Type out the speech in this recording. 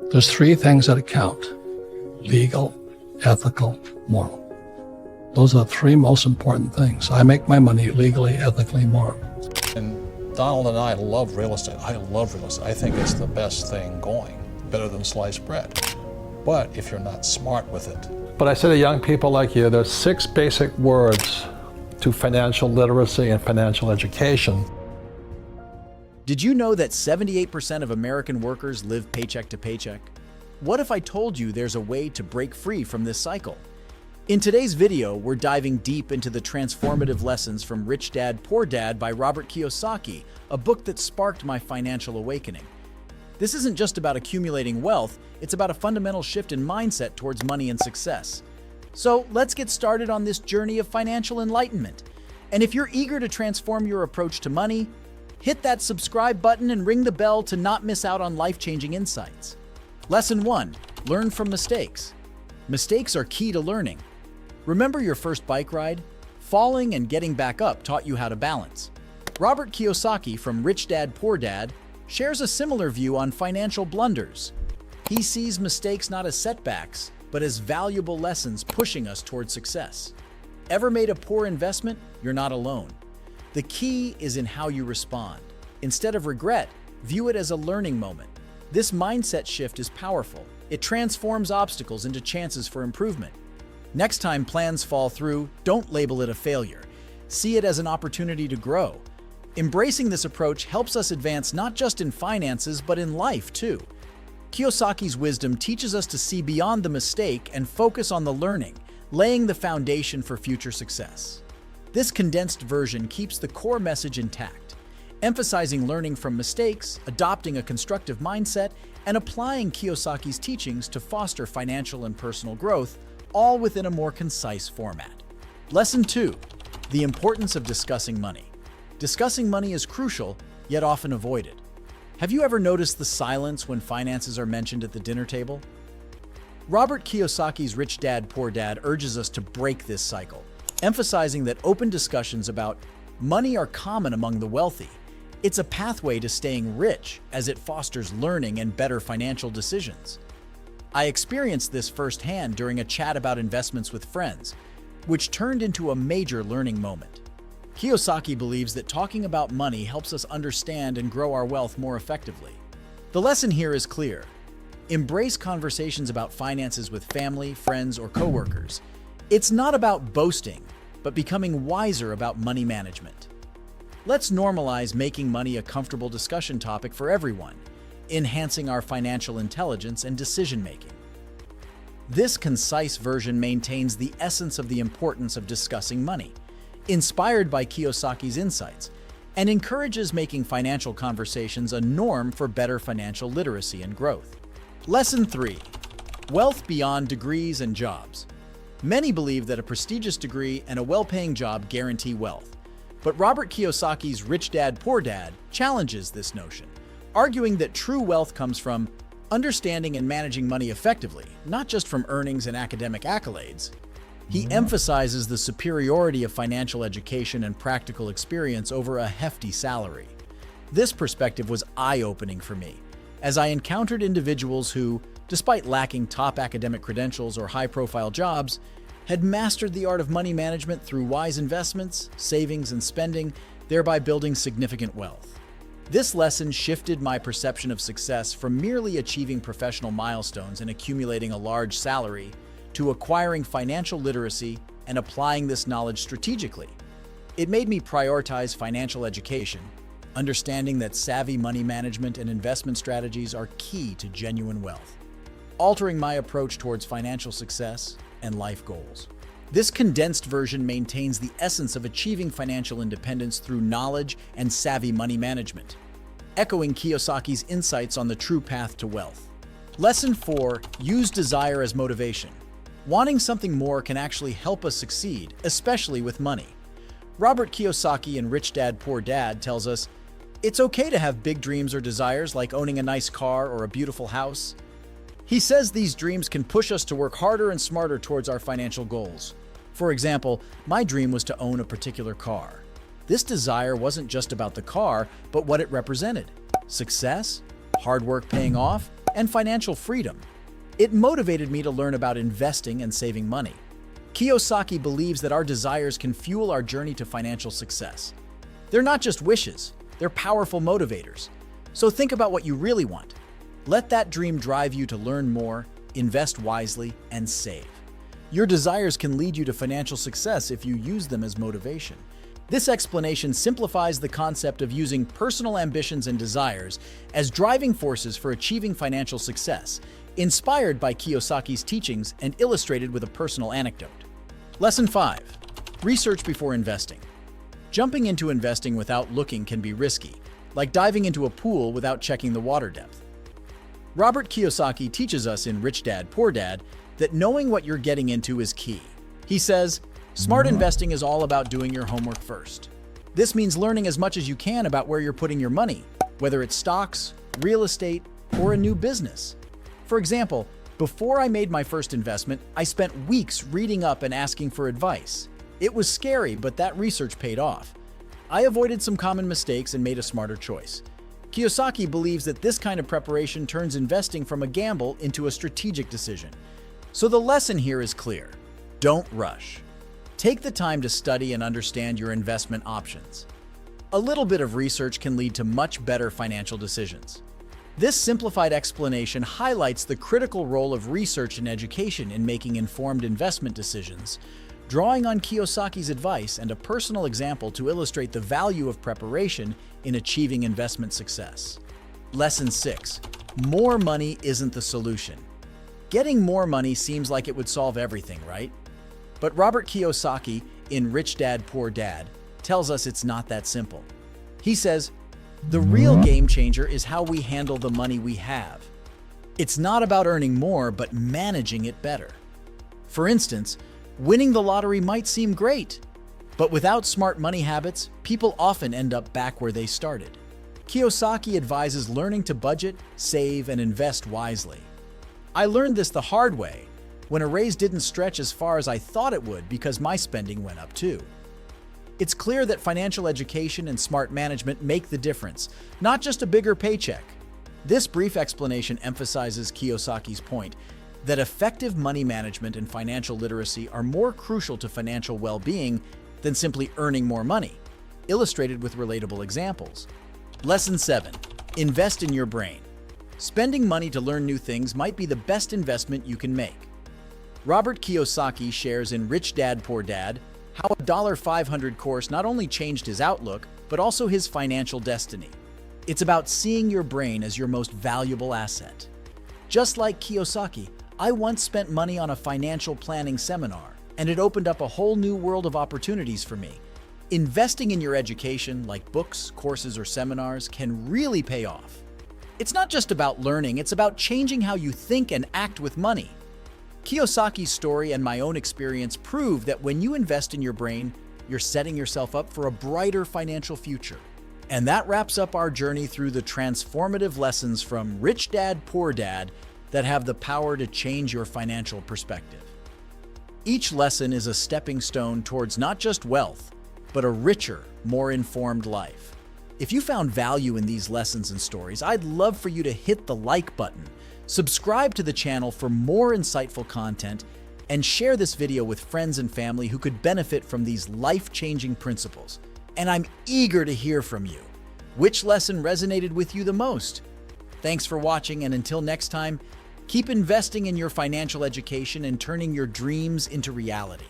There's three things that count: legal, ethical, moral. Those are the three most important things. I make my money legally, ethically, moral. And Donald and I love real estate. I love real estate. I think it's the best thing going, better than sliced bread. But if you're not smart with it. But I say to young people like you, there's 6 basic words to financial literacy and financial education. Did you know that 78% of American workers live paycheck to paycheck? What if I told you there's a way to break free from this cycle? In today's video, we're diving deep into the transformative lessons from Rich Dad, Poor Dad by Robert Kiyosaki, a book that sparked my financial awakening. This isn't just about accumulating wealth, it's about a fundamental shift in mindset towards money and success. So let's get started on this journey of financial enlightenment. And if you're eager to transform your approach to money, hit that subscribe button and ring the bell to not miss out on life-changing insights. Lesson 1. Learn from mistakes. Mistakes are key to learning. Remember your first bike ride? Falling and getting back up taught you how to balance. Robert Kiyosaki from Rich Dad, Poor Dad shares a similar view on financial blunders. He sees mistakes not as setbacks, but as valuable lessons pushing us toward success. Ever made a poor investment? You're not alone. The key is in how you respond. Instead of regret, view it as a learning moment. This mindset shift is powerful. It transforms obstacles into chances for improvement. Next time plans fall through, don't label it a failure. See it as an opportunity to grow. Embracing this approach helps us advance not just in finances, but in life too. Kiyosaki's wisdom teaches us to see beyond the mistake and focus on the learning, laying the foundation for future success. This condensed version keeps the core message intact, emphasizing learning from mistakes, adopting a constructive mindset, and applying Kiyosaki's teachings to foster financial and personal growth, all within a more concise format. Lesson 2. The importance of discussing money. Discussing money is crucial, yet often avoided. Have you ever noticed the silence when finances are mentioned at the dinner table? Robert Kiyosaki's Rich Dad, Poor Dad urges us to break this cycle, emphasizing that open discussions about money are common among the wealthy. It's a pathway to staying rich as it fosters learning and better financial decisions. I experienced this firsthand during a chat about investments with friends, which turned into a major learning moment. Kiyosaki believes that talking about money helps us understand and grow our wealth more effectively. The lesson here is clear. Embrace conversations about finances with family, friends, or coworkers. It's not about boasting, but becoming wiser about money management. Let's normalize making money a comfortable discussion topic for everyone, enhancing our financial intelligence and decision-making. This concise version maintains the essence of the importance of discussing money, inspired by Kiyosaki's insights, and encourages making financial conversations a norm for better financial literacy and growth. Lesson 3. Wealth beyond degrees and jobs. Many believe that a prestigious degree and a well-paying job guarantee wealth, but Robert Kiyosaki's Rich Dad, Poor Dad challenges this notion, arguing that true wealth comes from understanding and managing money effectively, not just from earnings and academic accolades. He emphasizes the superiority of financial education and practical experience over a hefty salary. This perspective was eye-opening for me, as I encountered individuals who, despite lacking top academic credentials or high-profile jobs, had mastered the art of money management through wise investments, savings, and spending, thereby building significant wealth. This lesson shifted my perception of success from merely achieving professional milestones and accumulating a large salary to acquiring financial literacy and applying this knowledge strategically. It made me prioritize financial education, understanding that savvy money management and investment strategies are key to genuine wealth, altering my approach towards financial success and life goals. This condensed version maintains the essence of achieving financial independence through knowledge and savvy money management, echoing Kiyosaki's insights on the true path to wealth. Lesson 4. Use desire as motivation. Wanting something more can actually help us succeed, especially with money. Robert Kiyosaki in Rich Dad, Poor Dad tells us, it's okay to have big dreams or desires like owning a nice car or a beautiful house. He says these dreams can push us to work harder and smarter towards our financial goals. For example, my dream was to own a particular car. This desire wasn't just about the car, but what it represented: success, hard work paying off, and financial freedom. It motivated me to learn about investing and saving money. Kiyosaki believes that our desires can fuel our journey to financial success. They're not just wishes, they're powerful motivators. So think about what you really want. Let that dream drive you to learn more, invest wisely, and save. Your desires can lead you to financial success if you use them as motivation. This explanation simplifies the concept of using personal ambitions and desires as driving forces for achieving financial success, inspired by Kiyosaki's teachings and illustrated with a personal anecdote. Lesson 5. Research before investing. Jumping into investing without looking can be risky, like diving into a pool without checking the water depth. Robert Kiyosaki teaches us in Rich Dad, Poor Dad that knowing what you're getting into is key. He says, smart investing is all about doing your homework first. This means learning as much as you can about where you're putting your money, whether it's stocks, real estate, or a new business. For example, before I made my first investment, I spent weeks reading up and asking for advice. It was scary, but that research paid off. I avoided some common mistakes and made a smarter choice. Kiyosaki believes that this kind of preparation turns investing from a gamble into a strategic decision. So the lesson here is clear. Don't rush. Take the time to study and understand your investment options. A little bit of research can lead to much better financial decisions. This simplified explanation highlights the critical role of research and education in making informed investment decisions, drawing on Kiyosaki's advice and a personal example to illustrate the value of preparation in achieving investment success. Lesson 6. More money isn't the solution. Getting more money seems like it would solve everything, right? But Robert Kiyosaki, in Rich Dad, Poor Dad, tells us it's not that simple. He says, the real game changer is how we handle the money we have. It's not about earning more, but managing it better. For instance, winning the lottery might seem great, but without smart money habits, people often end up back where they started. Kiyosaki advises learning to budget, save, and invest wisely. I learned this the hard way, when a raise didn't stretch as far as I thought it would because my spending went up too. It's clear that financial education and smart management make the difference, not just a bigger paycheck. This brief explanation emphasizes Kiyosaki's point that effective money management and financial literacy are more crucial to financial well-being than simply earning more money, illustrated with relatable examples. Lesson 7. Invest in your brain. Spending money to learn new things might be the best investment you can make. Robert Kiyosaki shares in Rich Dad, Poor Dad how a $500 course not only changed his outlook, but also his financial destiny. It's about seeing your brain as your most valuable asset. Just like Kiyosaki, I once spent money on a financial planning seminar, and it opened up a whole new world of opportunities for me. Investing in your education, like books, courses, or seminars, can really pay off. It's not just about learning, it's about changing how you think and act with money. Kiyosaki's story and my own experience prove that when you invest in your brain, you're setting yourself up for a brighter financial future. And that wraps up our journey through the transformative lessons from Rich Dad, Poor Dad that have the power to change your financial perspective. Each lesson is a stepping stone towards not just wealth, but a richer, more informed life. If you found value in these lessons and stories, I'd love for you to hit the like button, subscribe to the channel for more insightful content, and share this video with friends and family who could benefit from these life-changing principles. And I'm eager to hear from you. Which lesson resonated with you the most? Thanks for watching, and until next time, keep investing in your financial education and turning your dreams into reality.